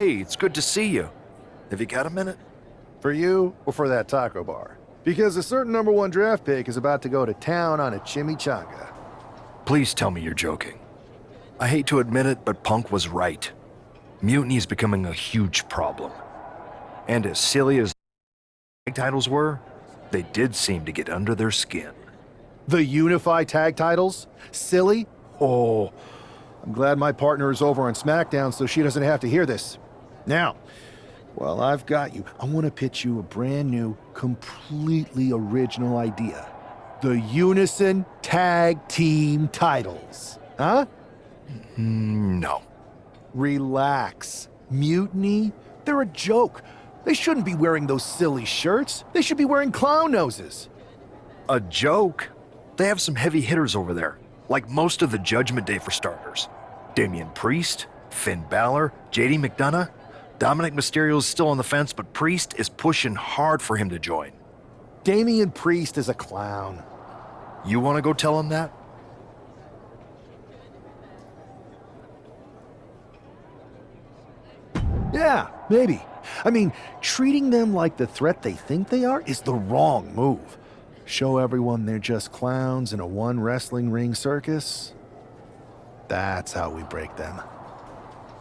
Hey, it's good to see you. Have you got a minute? For you or for that taco bar? Because a certain #1 draft pick is about to go to town on a chimichanga. Please tell me you're joking. I hate to admit it, but Punk was right. Mutiny is becoming a huge problem. And as silly as tag titles were, they did seem to get under their skin. The Unify tag titles? Silly? Oh, I'm glad my partner is over on SmackDown so she doesn't have to hear this. Now, while I've got you, I want to pitch you a brand new, completely original idea. The Unison Tag Team titles. Huh? No. Relax. Mutiny? They're a joke. They shouldn't be wearing those silly shirts. They should be wearing clown noses. A joke? They have some heavy hitters over there, like most of the Judgment Day for starters. Damian Priest, Finn Balor, JD McDonough. Dominic Mysterio's still on the fence, but Priest is pushing hard for him to join. Damian Priest is a clown. You want to go tell him that? Yeah, maybe. I mean, treating them like the threat they think they are is the wrong move. Show everyone they're just clowns in a one wrestling ring circus. That's how we break them.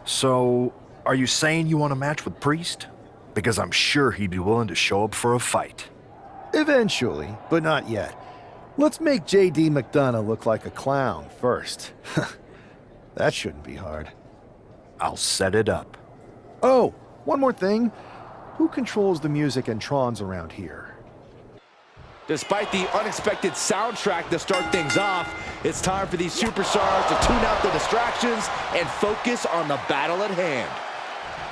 So, are you saying you want a match with Priest? Because I'm sure he'd be willing to show up for a fight. Eventually, but not yet. Let's make JD McDonough look like a clown first. That shouldn't be hard. I'll set it up. Oh, one more thing. Who controls the music and trons around here? Despite the unexpected soundtrack to start things off, it's time for these superstars to tune out the distractions and focus on the battle at hand.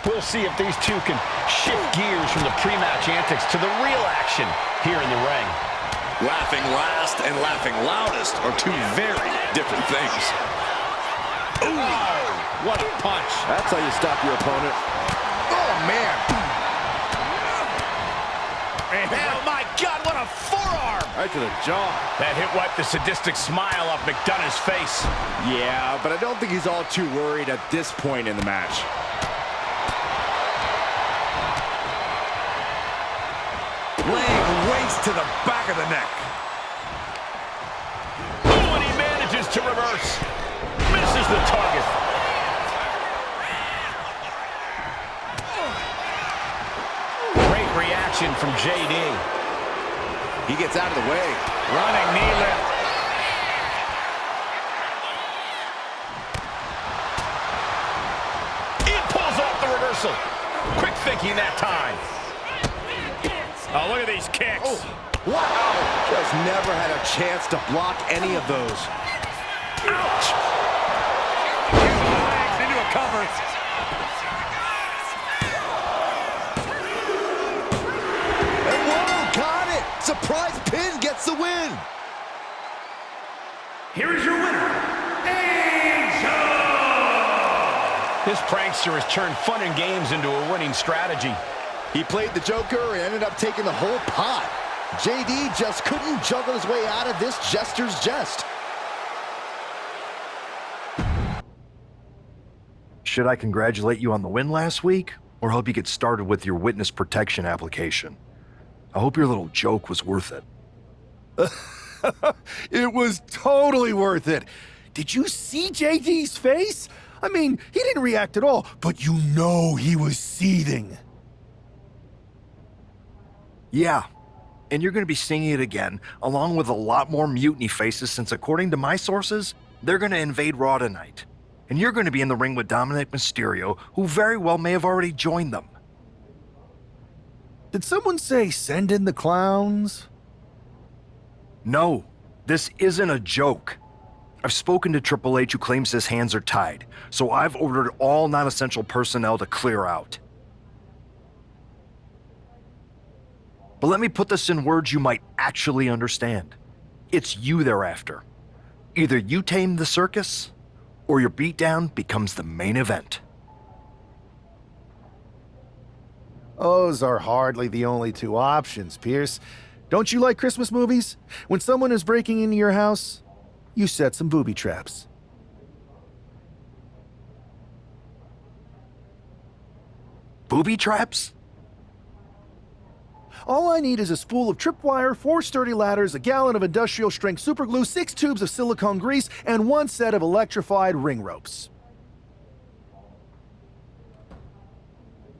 We'll see if these two can shift gears from the pre-match antics to the real action here in the ring. Laughing last and laughing loudest are two very different things. Oh, what a punch. That's how you stop your opponent. Oh, man. Oh, my God, what a forearm. Right to the jaw. That hit wiped the sadistic smile off McDonough's face. Yeah, but I don't think he's all too worried at this point in the match. Laying waste to the back of the neck. Oh, and he manages to reverse. Misses the target. Great reaction from JD. He gets out of the way. Running knee lift. He pulls off the reversal. Quick thinking that time. Oh, look at these kicks. Oh, wow. Just never had a chance to block any of those. Ouch. Legs into a cover. And whoa, got it. Surprise pin gets the win. Here is your winner, Angel. This prankster has turned fun and games into a winning strategy. He played the Joker and ended up taking the whole pot. JD just couldn't juggle his way out of this jester's jest. Should I congratulate you on the win last week, or help you get started with your witness protection application? I hope your little joke was worth it. It was totally worth it. Did you see JD's face? I mean, he didn't react at all, but you know he was seething. Yeah, and you're going to be seeing it again, along with a lot more Mutiny faces, since according to my sources, they're going to invade Raw tonight. And you're going to be in the ring with Dominic Mysterio, who very well may have already joined them. Did someone say send in the clowns? No, this isn't a joke. I've spoken to Triple H, who claims his hands are tied, so I've ordered all non-essential personnel to clear out. But let me put this in words you might actually understand. It's you they're after. Either you tame the circus, or your beatdown becomes the main event. Those are hardly the only two options, Pierce. Don't you like Christmas movies? When someone is breaking into your house, you set some booby traps. booby traps? All I need is a spool of tripwire, 4 sturdy ladders, a gallon of industrial-strength superglue, 6 tubes of silicone grease, and 1 set of electrified ring ropes.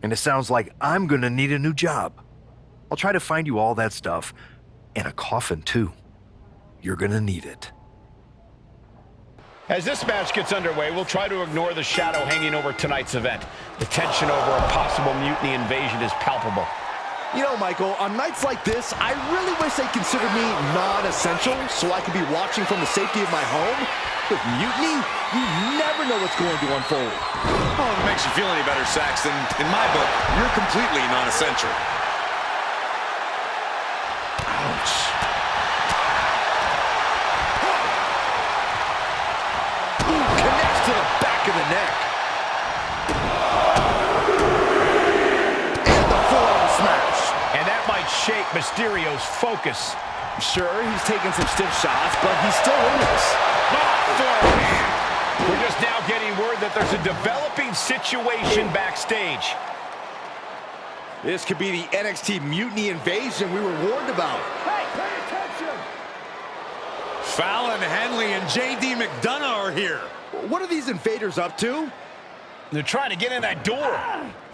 And it sounds like I'm gonna need a new job. I'll try to find you all that stuff. And a coffin, too. You're gonna need it. As this match gets underway, we'll try to ignore the shadow hanging over tonight's event. The tension over a possible mutiny invasion is palpable. You know, Michael, on nights like this, I really wish they considered me non-essential so I could be watching from the safety of my home. With Mutiny, you never know what's going to unfold. Oh, if it makes you feel any better, Saxton, in my book, you're completely non-essential. Ouch. Ooh, connects to the back of the neck. And the forearm smash. And that might shake Mysterio's focus. Sure, he's taking some stiff shots, but he's still in this. We're just now getting word that there's a developing situation backstage. This could be the NXT Mutiny invasion we were warned about. Hey, pay attention! Fallon Henley and JD McDonough are here. What are these invaders up to? They're trying to get in that door.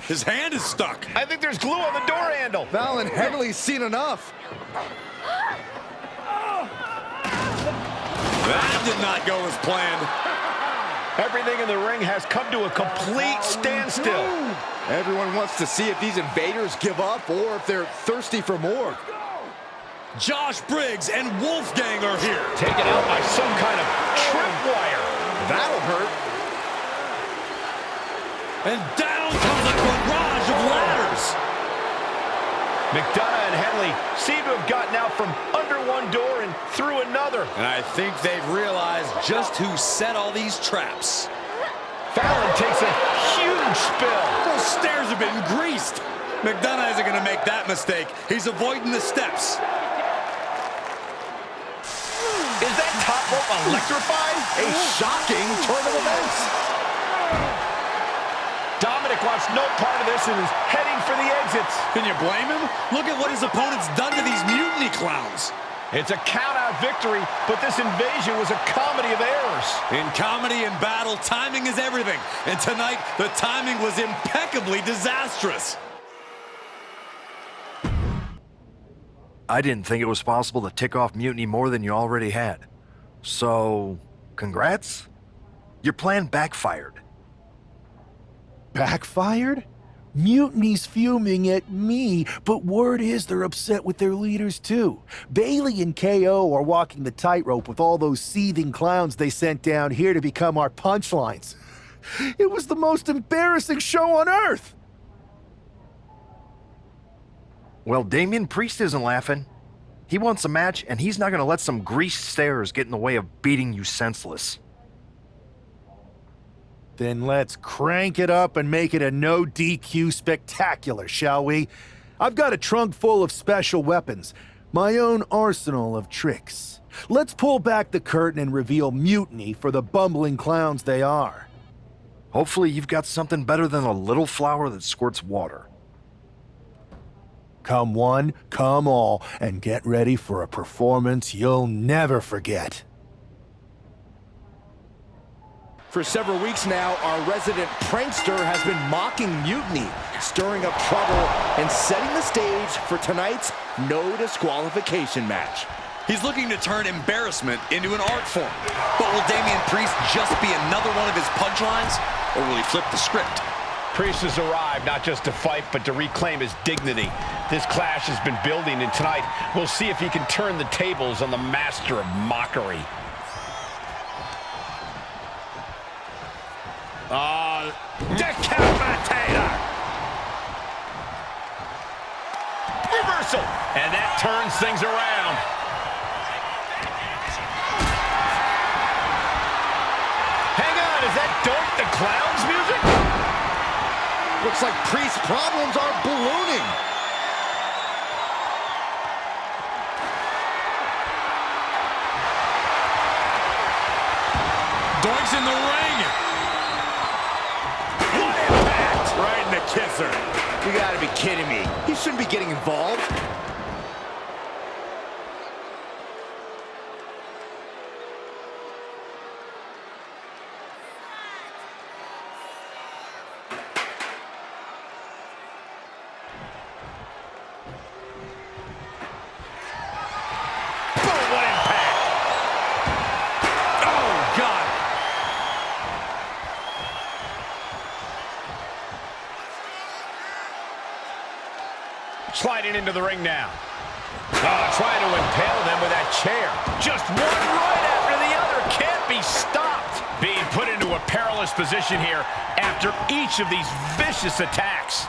His hand is stuck. I think there's glue on the door handle. Fallon Henley's seen enough. That did not go as planned. Everything in the ring has come to a complete standstill. Everyone wants to see if these invaders give up or if they're thirsty for more. Josh Briggs and Wolfgang are here. Taken out by some kind of tripwire. That'll hurt. And down comes a barrage of ladders. McDonough and Henley seem to have gotten out from under one door and through another. And I think they've realized just who set all these traps. Fallon takes a huge spill. Those stairs have been greased. McDonough isn't going to make that mistake. He's avoiding the steps. Is that top rope electrified? A shocking turn of events. Dominic wants no part of this and is heading for the exits. Can you blame him? Look at what his opponent's done to these mutiny clowns. It's a count-out victory, but this invasion was a comedy of errors. In comedy and battle, timing is everything. And tonight, the timing was impeccably disastrous. I didn't think it was possible to tick off Mutiny more than you already had. So, congrats? Your plan backfired. Backfired? Mutiny's fuming at me, but word is they're upset with their leaders too. Bailey and KO are walking the tightrope with all those seething clowns they sent down here to become our punchlines. It was the most embarrassing show on earth! Well, Damian Priest isn't laughing. He wants a match, and he's not going to let some greased stairs get in the way of beating you senseless. Then let's crank it up and make it a no DQ spectacular, shall we? I've got a trunk full of special weapons, my own arsenal of tricks. Let's pull back the curtain and reveal Mutiny for the bumbling clowns they are. Hopefully you've got something better than a little flower that squirts water. Come one, come all, and get ready for a performance you'll never forget. For several weeks now, our resident prankster has been mocking Mutiny, stirring up trouble, and setting the stage for tonight's no disqualification match. He's looking to turn embarrassment into an art form. But will Damian Priest just be another one of his punchlines? Or will he flip the script? Priest has arrived not just to fight, but to reclaim his dignity. This clash has been building, and tonight we'll see if he can turn the tables on the master of mockery. Decapitator! Reversal! And that turns things around. Hang on, is that Doink the Clown's music? Looks like Priest's problems are ballooning. Doink's in the ring. What impact! Right in the kisser. You gotta be kidding me. He shouldn't be getting involved. Boom, what impact! Oh, God! Sliding into the ring now. Trying to impale them with that chair. Just one right after the other. Can't be stopped. Being put into a perilous position here after each of these vicious attacks.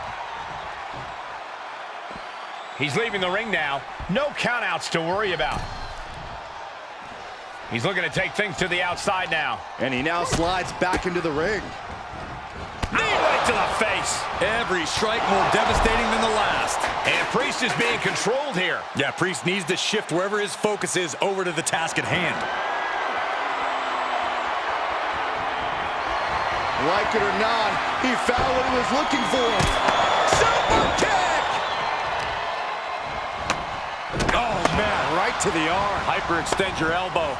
He's leaving the ring now. No countouts to worry about. He's looking to take things to the outside now. And he now slides back into the ring. Knee right to the face. Every strike more devastating than the last. And Priest is being controlled here. Yeah, Priest needs to shift wherever his focus is over to the task at hand. Like it or not, he found what he was looking for. Super kick! Oh, man, right to the arm. Hyperextend your elbow.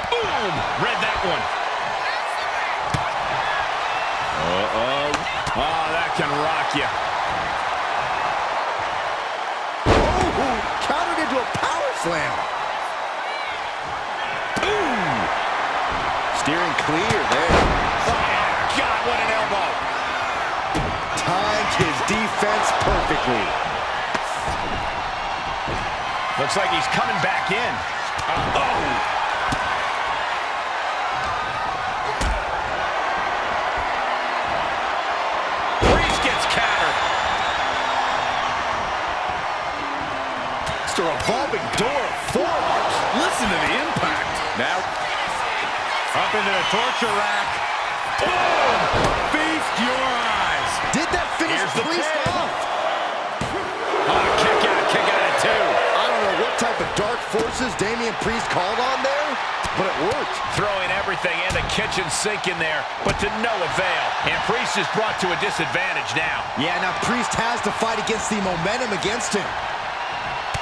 Boom! Read that one. Uh-oh. Oh, that can rock you. Oh, countered into a power slam. Boom! Steering clear there. God, what an elbow. Timed his defense perfectly. Looks like he's coming back in. Oh! Priest gets countered. It's a revolving door of forearms. Listen to the impact. Now, Up into the torture rack. Boom! Feast your eyes. did that finish Here's the Priest pin. off? Oh, kick out of two. I don't know what type of dark forces Damian Priest called on there, but it worked. Throwing everything in the kitchen sink in there, but to no avail. And Priest is brought to a disadvantage now. Yeah, now Priest has to fight against the momentum against him,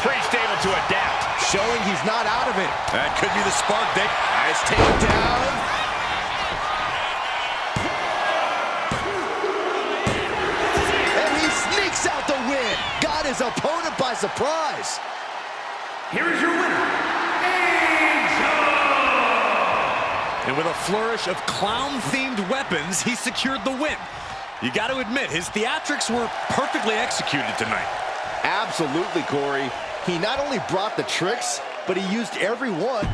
Priest able to adapt. showing he's not out of it. That could be the spark, Dick. Nice takedown. And he sneaks out the win. Got his opponent by surprise. Here is your winner, And with a flourish of clown-themed weapons, he secured the win. You got to admit, his theatrics were perfectly executed tonight. Absolutely, Corey. He not only brought the tricks, but he used every one.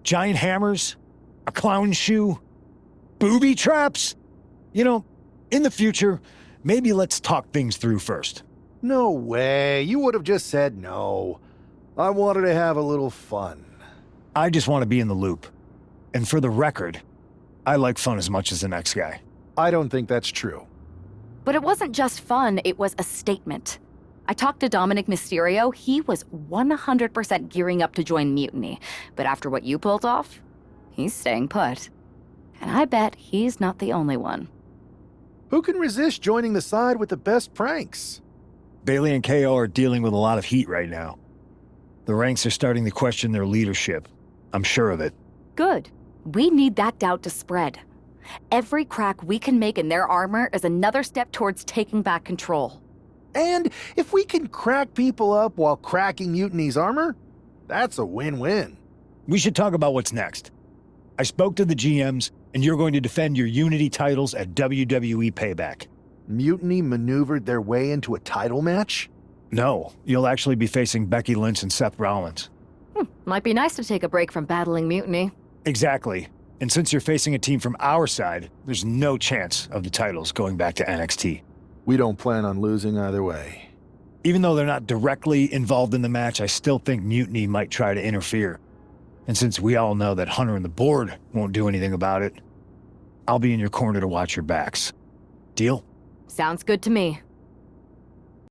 Giant hammers, a clown shoe, booby traps. You know, in the future, maybe let's talk things through first. No way. You would have just said no. I wanted to have a little fun. I just want to be in the loop. And for the record, I like fun as much as the next guy. I don't think that's true. But it wasn't just fun, it was a statement. I talked to Dominic Mysterio. He was 100% gearing up to join Mutiny. But after what you pulled off, he's staying put. And I bet he's not the only one. Who can resist joining the side with the best pranks? Bailey and KO are dealing with a lot of heat right now. The ranks are starting to question their leadership. I'm sure of it. Good. We need that doubt to spread. Every crack we can make in their armor is another step towards taking back control. And if we can crack people up while cracking Mutiny's armor, that's a win-win. We should talk about what's next. I spoke to the GMs, and you're going to defend your Unity titles at WWE Payback. Mutiny maneuvered their way into a title match? No, you'll actually be facing Becky Lynch and Seth Rollins. Might be nice to take a break from battling Mutiny. Exactly. And since you're facing a team from our side, there's no chance of the titles going back to NXT. We don't plan on losing either way. Even though they're not directly involved in the match, I still think Mutiny might try to interfere. And since we all know that Hunter and the board won't do anything about it, I'll be in your corner to watch your backs. Deal? Sounds good to me.